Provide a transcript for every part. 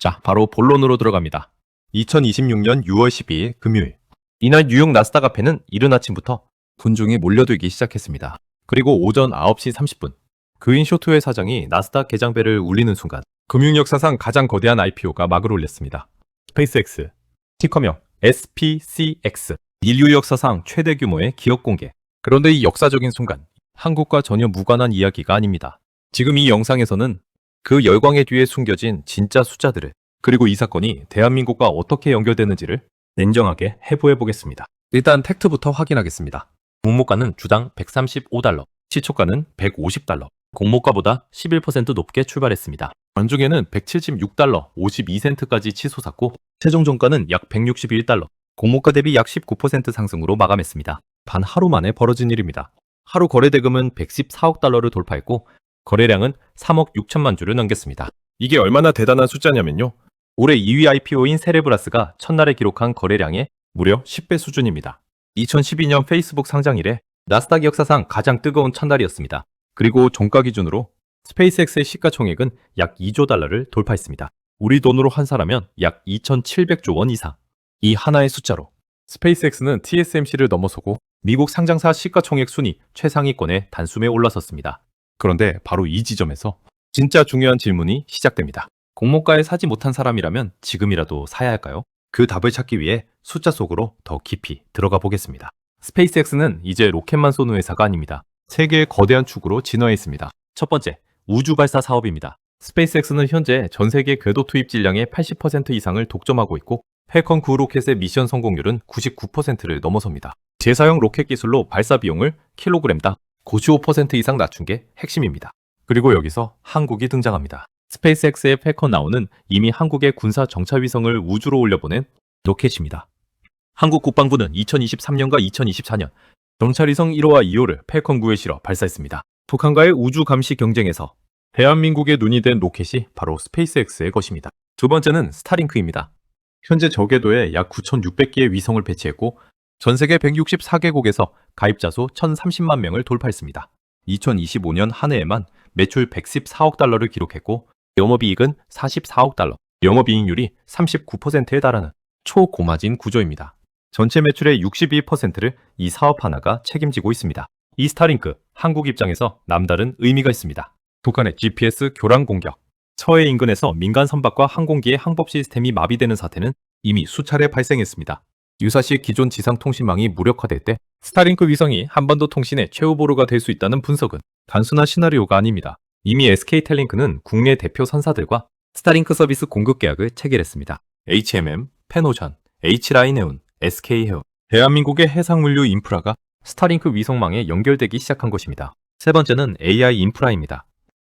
자, 바로 본론으로 들어갑니다. 2026년 6월 12일 금요일. 이날 뉴욕 나스닥 앞에는 이른 아침부터 분중이 몰려들기 시작했습니다. 그리고 오전 9시 30분, 그윈 쇼트웰 사장이 나스닥 개장벨을 울리는 순간 금융 역사상 가장 거대한 IPO가 막을 올렸습니다. 스페이스X, 티커명 SPCX, 인류 역사상 최대 규모의 기업 공개. 그런데 이 역사적인 순간, 한국과 전혀 무관한 이야기가 아닙니다. 지금 이 영상에서는 그 열광의 뒤에 숨겨진 진짜 숫자들을, 그리고 이 사건이 대한민국과 어떻게 연결되는지를 냉정하게 해부해 보겠습니다. 일단 팩트부터 확인하겠습니다. 공모가는 주당 135달러, 시초가는 150달러, 공모가보다 11% 높게 출발했습니다. 관중에는 176달러 52센트까지 치솟았고 최종 종가는 약 161달러, 공모가 대비 약 19% 상승으로 마감했습니다. 단 하루 만에 벌어진 일입니다. 하루 거래 대금은 114억 달러를 돌파했고 거래량은 3억 6천만 주를 넘겼습니다. 이게 얼마나 대단한 숫자냐면요. 올해 2위 IPO인 세레브라스가 첫날에 기록한 거래량의 무려 10배 수준입니다. 2012년 페이스북 상장 이래 나스닥 역사상 가장 뜨거운 첫날이었습니다. 그리고 종가 기준으로 스페이스X의 시가총액은 약 2조 달러를 돌파했습니다. 우리 돈으로 환산하면 약 2,700조 원 이상. 이 하나의 숫자로 스페이스X는 TSMC를 넘어서고 미국 상장사 시가총액 순위 최상위권에 단숨에 올라섰습니다. 그런데 바로 이 지점에서 진짜 중요한 질문이 시작됩니다. 공모가에 사지 못한 사람이라면 지금이라도 사야 할까요? 그 답을 찾기 위해 숫자 속으로 더 깊이 들어가 보겠습니다. 스페이스X는 이제 로켓만 쏘는 회사가 아닙니다. 세계의 거대한 축으로 진화해 있습니다. 첫 번째, 우주 발사 사업입니다. 스페이스X는 현재 전 세계 궤도 투입 질량의 80% 이상을 독점하고 있고 팰컨 9 로켓의 미션 성공률은 99%를 넘어섭니다. 제사형 로켓 기술로 발사 비용을 킬로그램당 95% 이상 낮춘 게 핵심입니다. 그리고 여기서 한국이 등장합니다. 스페이스X의 팰컨 9는 이미 한국의 군사 정찰 위성을 우주로 올려보낸 로켓입니다. 한국 국방부는 2023년과 2024년 정찰 위성 1호와 2호를 팰컨 9에 실어 발사했습니다. 북한과의 우주 감시 경쟁에서 대한민국의 눈이 된 로켓이 바로 스페이스X의 것입니다. 두 번째는 스타링크입니다. 현재 저궤도에 약 9,600개의 위성을 배치했고 전 세계 164개국에서 가입자 수 1,030만 명을 돌파했습니다. 2025년 한 해에만 매출 114억 달러를 기록했고 영업이익은 44억 달러, 영업이익률이 39%에 달하는 초고마진 구조입니다. 전체 매출의 61%를 이 사업 하나가 책임지고 있습니다. 이 스타링크, 한국 입장에서 남다른 의미가 있습니다. 북한의 GPS 교란 공격, 서해 인근에서 민간 선박과 항공기의 항법 시스템이 마비되는 사태는 이미 수차례 발생했습니다. 유사시 기존 지상통신망이 무력화될 때 스타링크 위성이 한반도 통신의 최후 보루가 될 수 있다는 분석은 단순한 시나리오가 아닙니다. 이미 SK텔링크는 국내 대표 선사들과 스타링크 서비스 공급 계약을 체결했습니다. HMM, 펜오션, H라인해운, SK해운, 대한민국의 해상물류 인프라가 스타링크 위성망에 연결되기 시작한 것입니다. 세 번째는 AI 인프라입니다.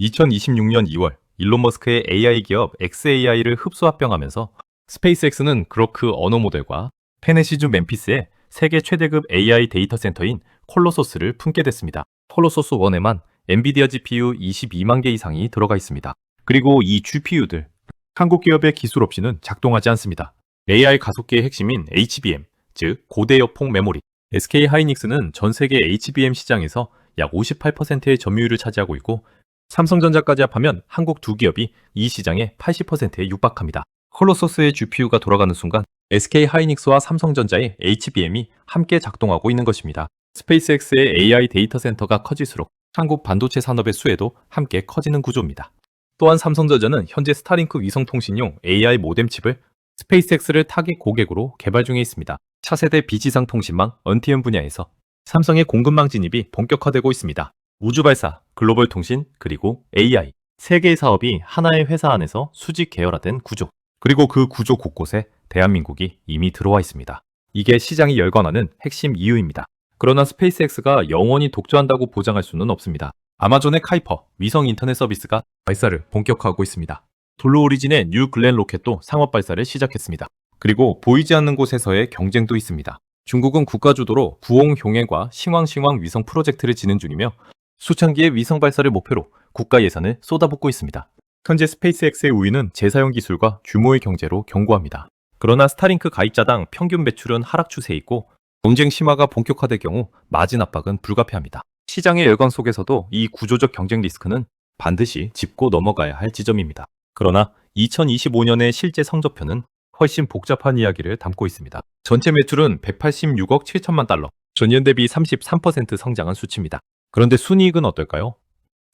2026년 2월 일론 머스크의 AI 기업 xAI를 흡수 합병하면서 스페이스X는 그로크 언어 모델과 테네시주 멤피스의 세계 최대급 AI 데이터 센터인 콜로소스를 품게 됐습니다. 콜로소스 1에만 엔비디아 GPU 22만 개 이상이 들어가 있습니다. 그리고 이 GPU들, 한국 기업의 기술 없이는 작동하지 않습니다. AI 가속기의 핵심인 HBM, 즉 고대역폭 메모리. SK 하이닉스는 전 세계 HBM 시장에서 약 58%의 점유율을 차지하고 있고 삼성전자까지 합하면 한국 두 기업이 이 시장의 80%에 육박합니다. 콜로소스의 GPU가 돌아가는 순간 SK 하이닉스와 삼성전자의 HBM이 함께 작동하고 있는 것입니다. 스페이스X의 AI 데이터 센터가 커질수록 한국 반도체 산업의 수혜도 함께 커지는 구조입니다. 또한 삼성전자는 현재 스타링크 위성통신용 AI 모뎀 칩을 스페이스X를 타깃 고객으로 개발 중에 있습니다. 차세대 비지상 통신망 NTN 분야에서 삼성의 공급망 진입이 본격화되고 있습니다. 우주발사, 글로벌 통신, 그리고 AI, 세 개의 사업이 하나의 회사 안에서 수직 계열화된 구조. 그리고 그 구조 곳곳에 대한민국이 이미 들어와 있습니다. 이게 시장이 열광하는 핵심 이유입니다. 그러나 스페이스X가 영원히 독주한다고 보장할 수는 없습니다. 아마존의 카이퍼, 위성 인터넷 서비스가 발사를 본격화하고 있습니다. 블루 오리진의 뉴 글렌 로켓도 상업 발사를 시작했습니다. 그리고 보이지 않는 곳에서의 경쟁도 있습니다. 중국은 국가주도로 부홍 효행과 싱왕 위성 프로젝트를 진행 중이며 수천 개의 위성 발사를 목표로 국가 예산을 쏟아붓고 있습니다. 현재 스페이스X의 우위는 재사용 기술과 규모의 경제로 견고합니다. 그러나 스타링크 가입자당 평균 매출은 하락 추세에 있고 경쟁 심화가 본격화될 경우 마진 압박은 불가피합니다. 시장의 열광 속에서도 이 구조적 경쟁 리스크는 반드시 짚고 넘어가야 할 지점입니다. 그러나 2025년의 실제 성적표는 훨씬 복잡한 이야기를 담고 있습니다. 전체 매출은 186억 7천만 달러, 전년 대비 33% 성장한 수치입니다. 그런데 순이익은 어떨까요?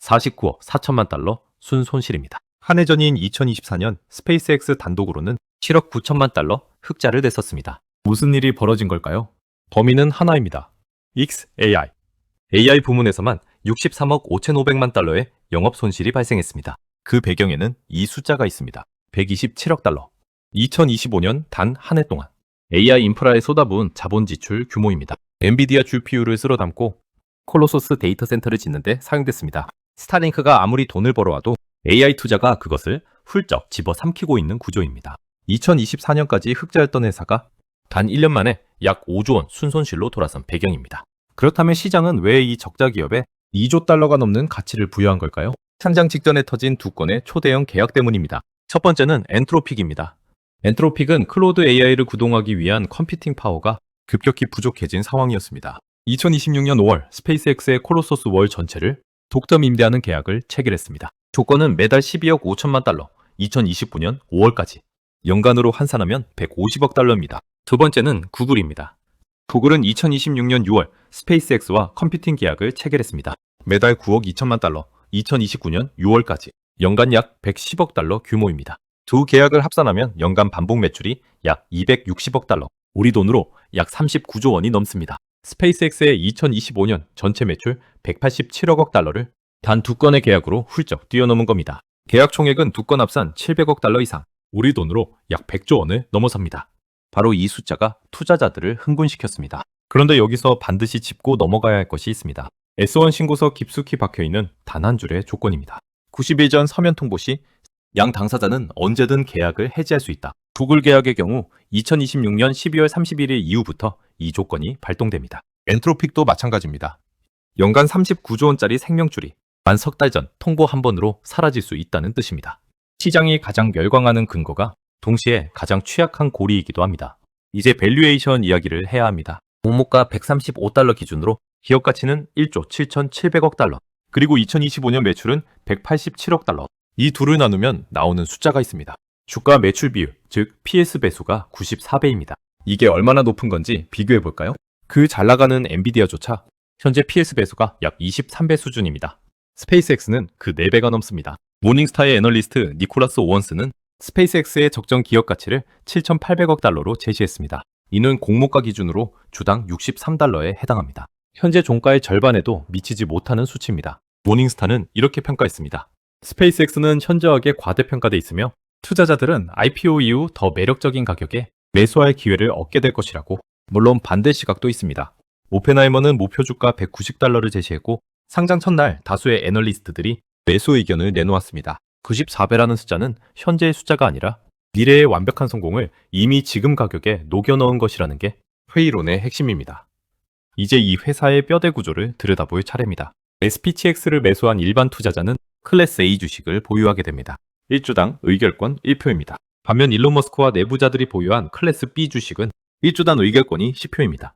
49억 4천만 달러 순손실입니다. 한 해 전인 2024년 스페이스X 단독으로는 7억 9천만 달러 흑자를 냈었습니다. 무슨 일이 벌어진 걸까요? 범인은 하나입니다. XAI. AI 부문에서만 63억 5,500만 달러의 영업 손실이 발생했습니다. 그 배경에는 이 숫자가 있습니다. 127억 달러. 2025년 단 한 해 동안 AI 인프라에 쏟아부은 자본 지출 규모입니다. 엔비디아 GPU를 쓸어 담고 콜로소스 데이터 센터를 짓는데 사용됐습니다. 스타링크가 아무리 돈을 벌어와도 AI 투자가 그것을 훌쩍 집어삼키고 있는 구조입니다. 2024년까지 흑자였던 회사가 단 1년 만에 약 5조 원 순손실로 돌아선 배경입니다. 그렇다면 시장은 왜 이 적자 기업에 2조 달러가 넘는 가치를 부여한 걸까요? 상장 직전에 터진 두 건의 초대형 계약 때문입니다. 첫 번째는 엔트로픽입니다. 엔트로픽은 클로드 AI를 구동하기 위한 컴퓨팅 파워가 급격히 부족해진 상황이었습니다. 2026년 5월 스페이스X의 콜로소스 월 전체를 독점 임대하는 계약을 체결했습니다. 조건은 매달 12억 5천만 달러, 2029년 5월까지. 연간으로 환산하면 150억 달러입니다. 두 번째는 구글입니다. 구글은 2026년 6월 스페이스X와 컴퓨팅 계약을 체결했습니다. 매달 9억 2천만 달러, 2029년 6월까지. 연간 약 110억 달러 규모입니다. 두 계약을 합산하면 연간 반복 매출이 약 260억 달러, 우리 돈으로 약 39조 원이 넘습니다. 스페이스X의 2025년 전체 매출 187억 달러를 단 두 건의 계약으로 훌쩍 뛰어넘은 겁니다. 계약 총액은 두 건 합산 700억 달러 이상, 우리 돈으로 약 100조 원을 넘어섭니다. 바로 이 숫자가 투자자들을 흥분시켰습니다. 그런데 여기서 반드시 짚고 넘어가야 할 것이 있습니다. S1 신고서 깊숙이 박혀있는 단 한 줄의 조건입니다. 90일 전 서면 통보 시 양 당사자는 언제든 계약을 해지할 수 있다. 구글 계약의 경우 2026년 12월 31일 이후부터 이 조건이 발동됩니다. 엔트로픽도 마찬가지입니다. 연간 39조 원짜리 생명줄이 만 석 달 전 통보 한 번으로 사라질 수 있다는 뜻입니다. 시장이 가장 열광하는 근거가 동시에 가장 취약한 고리이기도 합니다. 이제 밸류에이션 이야기를 해야 합니다. 공모가 135달러 기준으로 기업 가치는 1조 7,700억 달러, 그리고 2025년 매출은 187억 달러. 이 둘을 나누면 나오는 숫자가 있습니다. 주가 매출 비율, 즉 PS 배수가 94배입니다. 이게 얼마나 높은 건지 비교해 볼까요? 그 잘 나가는 엔비디아조차 현재 PS 배수가 약 23배 수준입니다. 스페이스X는 그 4배가 넘습니다. 모닝스타의 애널리스트 니콜라스 오원스는 스페이스X의 적정 기업 가치를 7,800억 달러로 제시했습니다. 이는 공모가 기준으로 주당 63달러에 해당합니다. 현재 종가의 절반에도 미치지 못하는 수치입니다. 모닝스타는 이렇게 평가했습니다. 스페이스X는 현저하게 과대평가돼 있으며 투자자들은 IPO 이후 더 매력적인 가격에 매수할 기회를 얻게 될 것이라고. 물론 반대 시각도 있습니다. 오펜하이머는 목표 주가 190달러를 제시했고 상장 첫날 다수의 애널리스트들이 매수 의견을 내놓았습니다. 94배라는 숫자는 현재의 숫자가 아니라 미래의 완벽한 성공을 이미 지금 가격에 녹여넣은 것이라는 게 회의론의 핵심입니다. 이제 이 회사의 뼈대 구조를 들여다볼 차례입니다. SPTX를 매수한 일반 투자자는 클래스 A 주식을 보유하게 됩니다. 1주당 의결권 1표입니다. 반면 일론 머스크와 내부자들이 보유한 클래스 B 주식은 1주당 의결권이 10표입니다.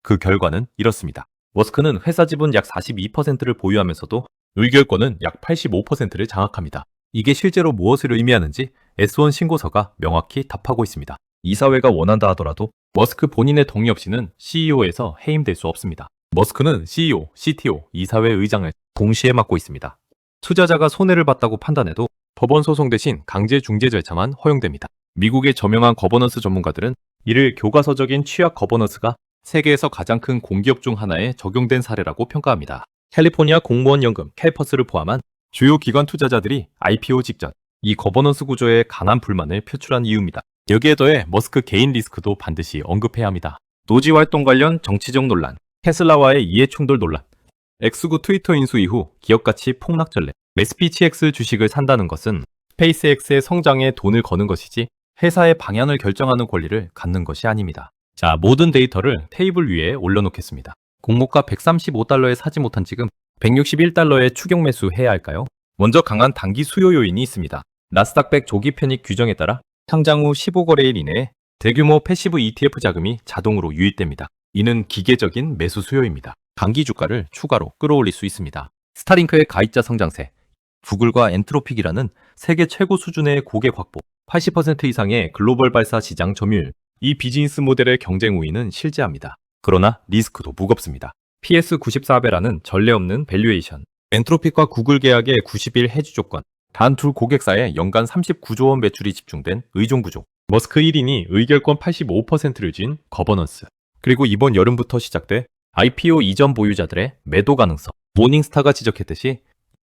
그 결과는 이렇습니다. 머스크는 회사 지분 약 42%를 보유하면서도 의결권은 약 85%를 장악합니다. 이게 실제로 무엇을 의미하는지 S1 신고서가 명확히 답하고 있습니다. 이사회가 원한다 하더라도 머스크 본인의 동의 없이는 CEO에서 해임될 수 없습니다. 머스크는 CEO, CTO, 이사회 의장을 동시에 맡고 있습니다. 투자자가 손해를 봤다고 판단해도 법원 소송 대신 강제 중재 절차만 허용됩니다. 미국의 저명한 거버넌스 전문가들은 이를 교과서적인 취약 거버넌스가 세계에서 가장 큰 공기업 중 하나에 적용된 사례라고 평가합니다. 캘리포니아 공무원 연금 캘퍼스를 포함한 주요 기관 투자자들이 IPO 직전 이 거버넌스 구조에 강한 불만을 표출한 이유입니다. 여기에 더해 머스크 개인 리스크도 반드시 언급해야 합니다. 노지 활동 관련 정치적 논란, 테슬라와의 이해 충돌 논란, X구 트위터 인수 이후 기업 가치 폭락 전례, SPTX 주식을 산다는 것은 스페이스X의 성장에 돈을 거는 것이지 회사의 방향을 결정하는 권리를 갖는 것이 아닙니다. 자, 모든 데이터를 테이블 위에 올려놓겠습니다. 공모가 135달러에 사지 못한 지금 161달러에 추격 매수해야 할까요? 먼저 강한 단기 수요 요인이 있습니다. 나스닥 100 조기 편입 규정에 따라 상장 후 15거래일 이내에 대규모 패시브 ETF 자금이 자동으로 유입됩니다. 이는 기계적인 매수 수요입니다. 단기 주가를 추가로 끌어올릴 수 있습니다. 스타링크의 가입자 성장세, 구글과 엔트로픽이라는 세계 최고 수준의 고객 확보, 80% 이상의 글로벌 발사 시장 점유율, 이 비즈니스 모델의 경쟁 우위는 실제합니다. 그러나 리스크도 무겁습니다. PS94배라는 전례 없는 밸류에이션, 엔트로픽과 구글 계약의 90일 해지 조건, 단 둘 고객사에 연간 39조 원 매출이 집중된 의존 구조, 머스크 1인이 의결권 85%를 쥔 거버넌스, 그리고 이번 여름부터 시작돼 IPO 이전 보유자들의 매도 가능성. 모닝스타가 지적했듯이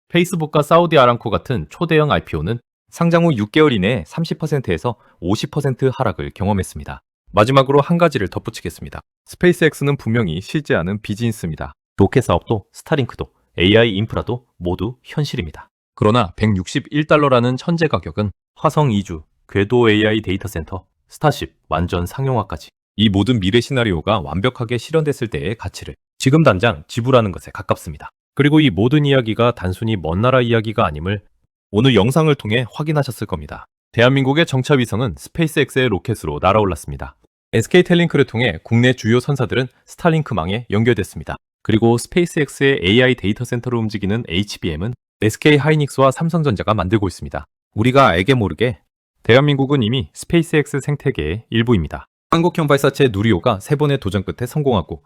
페이스북과 사우디 아람코 같은 초대형 IPO는 상장 후 6개월 이내에 30%에서 50% 하락을 경험했습니다. 마지막으로 한 가지를 덧붙이겠습니다. 스페이스X는 분명히 실제하는 비즈니스입니다. 로켓 사업도 스타링크도 AI 인프라도 모두 현실입니다. 그러나 161달러라는 천재 가격은 화성 이주, 궤도 AI 데이터 센터, 스타쉽, 완전 상용화까지 이 모든 미래 시나리오가 완벽하게 실현됐을 때의 가치를 지금 당장 지불하는 것에 가깝습니다. 그리고 이 모든 이야기가 단순히 먼 나라 이야기가 아님을 오늘 영상을 통해 확인하셨을 겁니다. 대한민국의 정차 위성은 스페이스X의 로켓으로 날아올랐습니다. SK텔링크를 통해 국내 주요 선사들은 스타링크망에 연결됐습니다. 그리고 스페이스X의 AI 데이터 센터로 움직이는 HBM은 SK 하이닉스와 삼성전자가 만들고 있습니다. 우리가 알게 모르게 대한민국은 이미 스페이스X 생태계의 일부입니다. 한국형 발사체 누리호가 3번의 도전 끝에 성공하고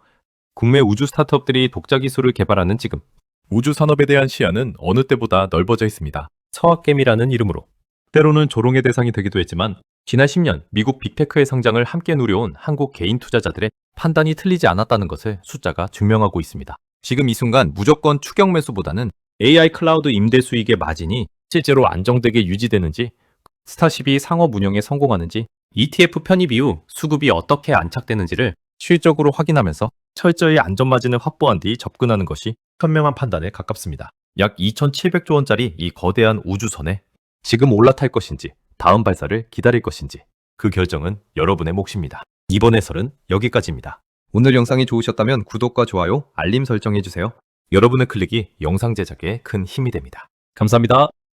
국내 우주 스타트업들이 독자 기술을 개발하는 지금 우주 산업에 대한 시야는 어느 때보다 넓어져 있습니다. 서학개미라는 이름으로 때로는 조롱의 대상이 되기도 했지만 지난 10년 미국 빅테크의 성장을 함께 누려온 한국 개인 투자자들의 판단이 틀리지 않았다는 것을 숫자가 증명하고 있습니다. 지금 이 순간 무조건 추격 매수보다는 AI 클라우드 임대 수익의 마진이 실제로 안정되게 유지되는지, 스타쉽이 상업 운영에 성공하는지, ETF 편입 이후 수급이 어떻게 안착되는지를 실적으로 확인하면서 철저히 안전마진을 확보한 뒤 접근하는 것이 현명한 판단에 가깝습니다. 약 2,700조 원짜리 이 거대한 우주선에 지금 올라탈 것인지 다음 발사를 기다릴 것인지 그 결정은 여러분의 몫입니다. 이번 해설은 여기까지입니다. 오늘 영상이 좋으셨다면 구독과 좋아요, 알림 설정해주세요. 여러분의 클릭이 영상 제작에 큰 힘이 됩니다. 감사합니다.